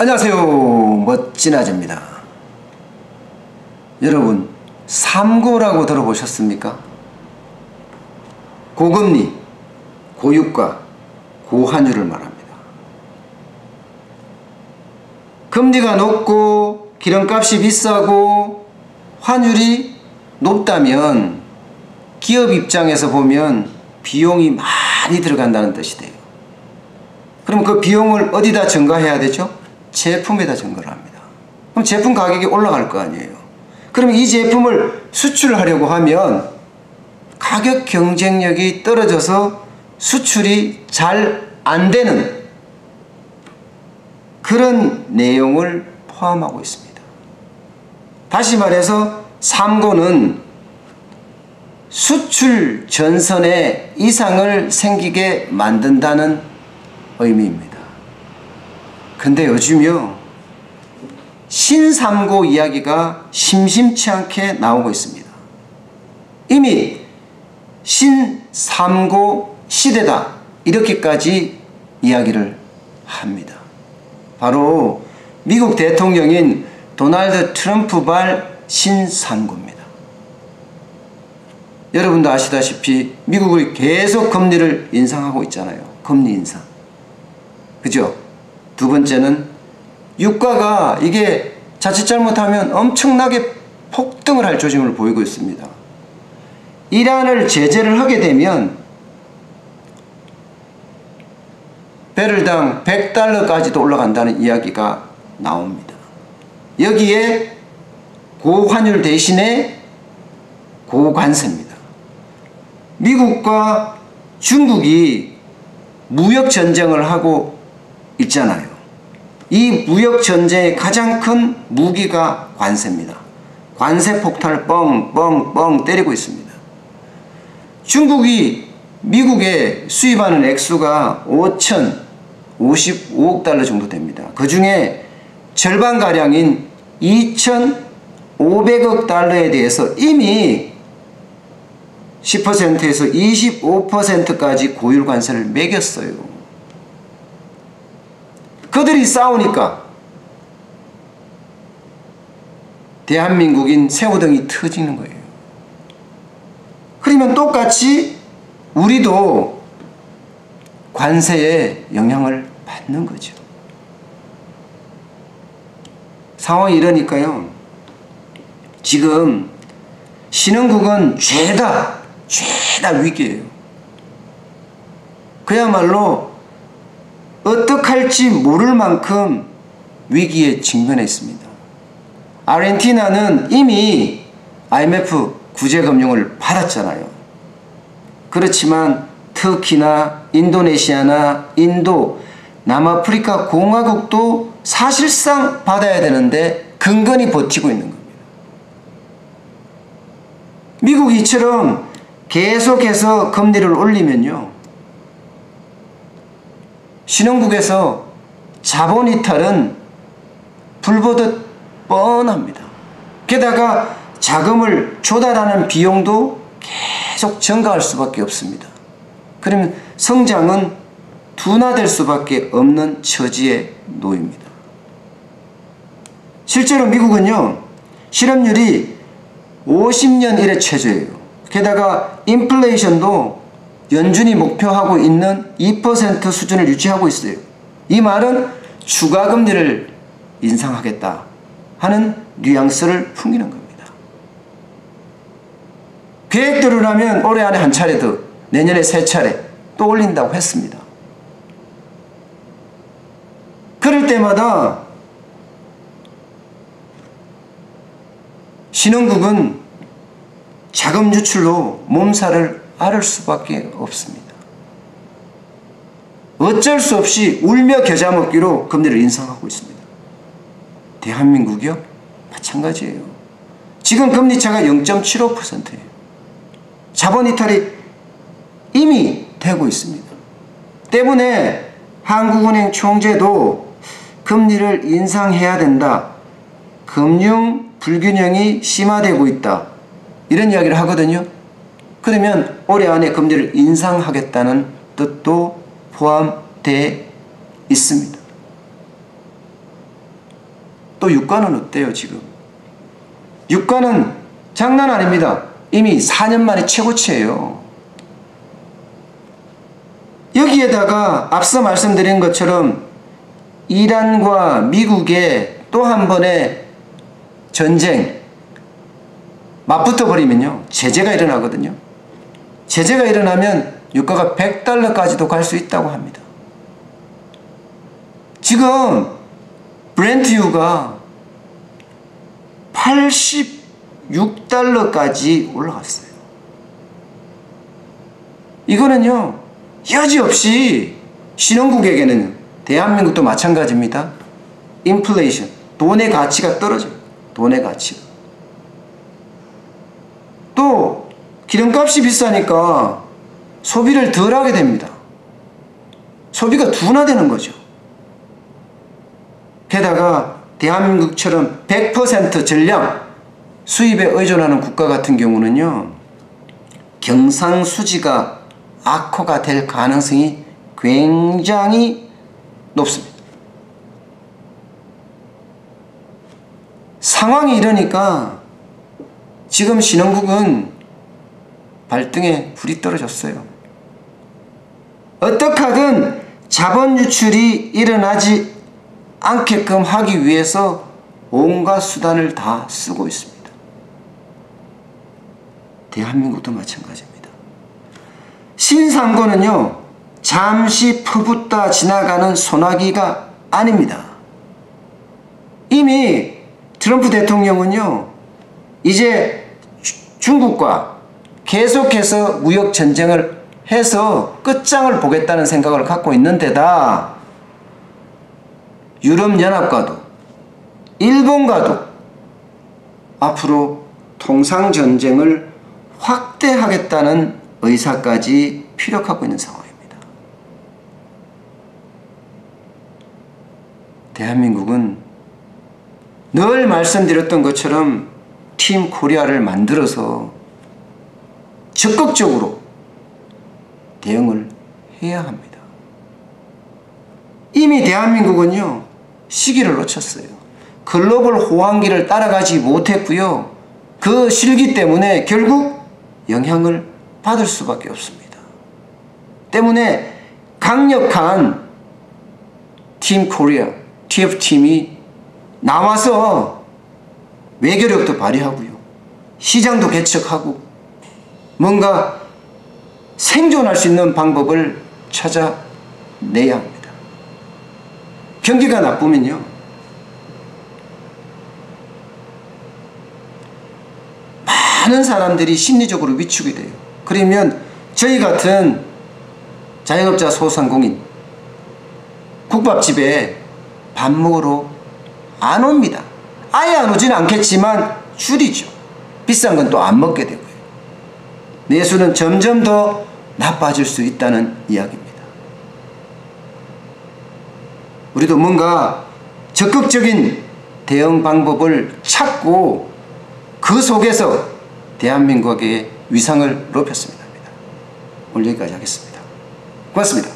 안녕하세요, 멋진 아재입니다. 여러분, 삼고라고 들어보셨습니까? 고금리, 고유가, 고환율을 말합니다. 금리가 높고 기름값이 비싸고 환율이 높다면 기업 입장에서 보면 비용이 많이 들어간다는 뜻이 돼요. 그럼 그 비용을 어디다 증가해야 되죠? 제품에다 증가를 합니다. 그럼 제품 가격이 올라갈 거 아니에요. 그럼 이 제품을 수출하려고 하면 가격 경쟁력이 떨어져서 수출이 잘 안 되는 그런 내용을 포함하고 있습니다. 다시 말해서 삼고는 수출 전선에 이상을 생기게 만든다는 의미입니다. 근데 요즘요, 신삼고 이야기가 심심치 않게 나오고 있습니다. 이미 신삼고 시대다, 이렇게까지 이야기를 합니다. 바로 미국 대통령인 도널드 트럼프발 신삼고입니다. 여러분도 아시다시피 미국이 계속 금리를 인상하고 있잖아요. 금리 인상. 그죠? 두 번째는 유가가 이게 자칫 잘못하면 엄청나게 폭등을 할 조짐을 보이고 있습니다. 이란을 제재를 하게 되면 배럴당 $100까지도 올라간다는 이야기가 나옵니다. 여기에 고환율 대신에 고관세입니다. 미국과 중국이 무역전쟁을 하고 있잖아요. 이 무역전쟁의 가장 큰 무기가 관세입니다. 관세 폭탄을 뻥뻥뻥 때리고 있습니다. 중국이 미국에 수입하는 액수가 5,055억 달러 정도 됩니다. 그 중에 절반가량인 2,500억 달러에 대해서 이미 10%에서 25%까지 고율 관세를 매겼어요. 그들이 싸우니까 대한민국인 새우등이 터지는 거예요. 그러면 똑같이 우리도 관세에 영향을 받는 거죠. 상황이 이러니까요, 지금 신흥국은 죄다 위기예요. 그야말로 어떡할지 모를 만큼 위기에 직면해 있습니다. 아르헨티나는 이미 IMF 구제금융을 받았잖아요. 그렇지만 터키나 인도네시아나 인도, 남아프리카 공화국도 사실상 받아야 되는데 근근히 버티고 있는 겁니다. 미국이 이처럼 계속해서 금리를 올리면요, 신흥국에서 자본 이탈은 불보듯 뻔합니다. 게다가 자금을 조달하는 비용도 계속 증가할 수밖에 없습니다. 그러면 성장은 둔화될 수밖에 없는 처지에 놓입니다. 실제로 미국은요, 실업률이 50년 이래 최저예요. 게다가 인플레이션도 연준이 목표하고 있는 2% 수준을 유지하고 있어요. 이 말은 추가 금리를 인상하겠다 하는 뉘앙스를 풍기는 겁니다. 계획대로라면 올해 안에 한 차례 더, 내년에 3차례 또 올린다고 했습니다. 그럴 때마다 신흥국은 자금 유출로 몸살을 앓을 수밖에 없습니다. 어쩔 수 없이 울며 겨자 먹기로 금리를 인상하고 있습니다. 대한민국이요? 마찬가지예요. 지금 금리차가 0.75%예요. 자본 이탈이 이미 되고 있습니다. 때문에 한국은행 총재도 금리를 인상해야 된다, 금융 불균형이 심화되고 있다, 이런 이야기를 하거든요. 그러면 올해 안에 금리를 인상하겠다는 뜻도 포함되어 있습니다. 또 유가는 어때요 지금? 유가는 장난 아닙니다. 이미 4년 만에 최고치예요. 여기에다가 앞서 말씀드린 것처럼 이란과 미국의 또 한 번의 전쟁 맞붙어 버리면요 제재가 일어나거든요. 제재가 일어나면 유가가 $100까지도 갈 수 있다고 합니다. 지금 브렌트유가 $86까지 올라갔어요. 이거는요 여지없이 신흥국에게는, 대한민국도 마찬가지입니다. 인플레이션, 돈의 가치가 떨어져요. 돈의 가치가. 또 기름값이 비싸니까 소비를 덜 하게 됩니다. 소비가 둔화되는 거죠. 게다가 대한민국처럼 100% 전량 수입에 의존하는 국가 같은 경우는요 경상수지가 악화가 될 가능성이 굉장히 높습니다. 상황이 이러니까 지금 신흥국은 발등에 불이 떨어졌어요. 어떻게 하든 자본 유출이 일어나지 않게끔 하기 위해서 온갖 수단을 다 쓰고 있습니다. 대한민국도 마찬가지입니다. 신상고는요 잠시 퍼붓다 지나가는 소나기가 아닙니다. 이미 트럼프 대통령은요 이제 중국과 계속해서 무역 전쟁을 해서 끝장을 보겠다는 생각을 갖고 있는 데다 유럽연합과도 일본과도 앞으로 통상전쟁을 확대하겠다는 의사까지 피력하고 있는 상황입니다. 대한민국은 늘 말씀드렸던 것처럼 팀 코리아를 만들어서 적극적으로 대응을 해야 합니다. 이미 대한민국은요 시기를 놓쳤어요. 글로벌 호황기를 따라가지 못했고요. 그 실기 때문에 결국 영향을 받을 수밖에 없습니다. 때문에 강력한 팀 코리아, TF팀이 나와서 외교력도 발휘하고요. 시장도 개척하고 뭔가 생존할 수 있는 방법을 찾아내야 합니다. 경기가 나쁘면요 많은 사람들이 심리적으로 위축이 돼요. 그러면 저희 같은 자영업자 소상공인 국밥집에 밥 먹으러 안 옵니다. 아예 안 오지는 않겠지만 줄이죠. 비싼 건 또 안 먹게 되고요. 내수는 점점 더 나빠질 수 있다는 이야기입니다. 우리도 뭔가 적극적인 대응 방법을 찾고 그 속에서 대한민국의 위상을 높였으면 합니다. 오늘 여기까지 하겠습니다. 고맙습니다.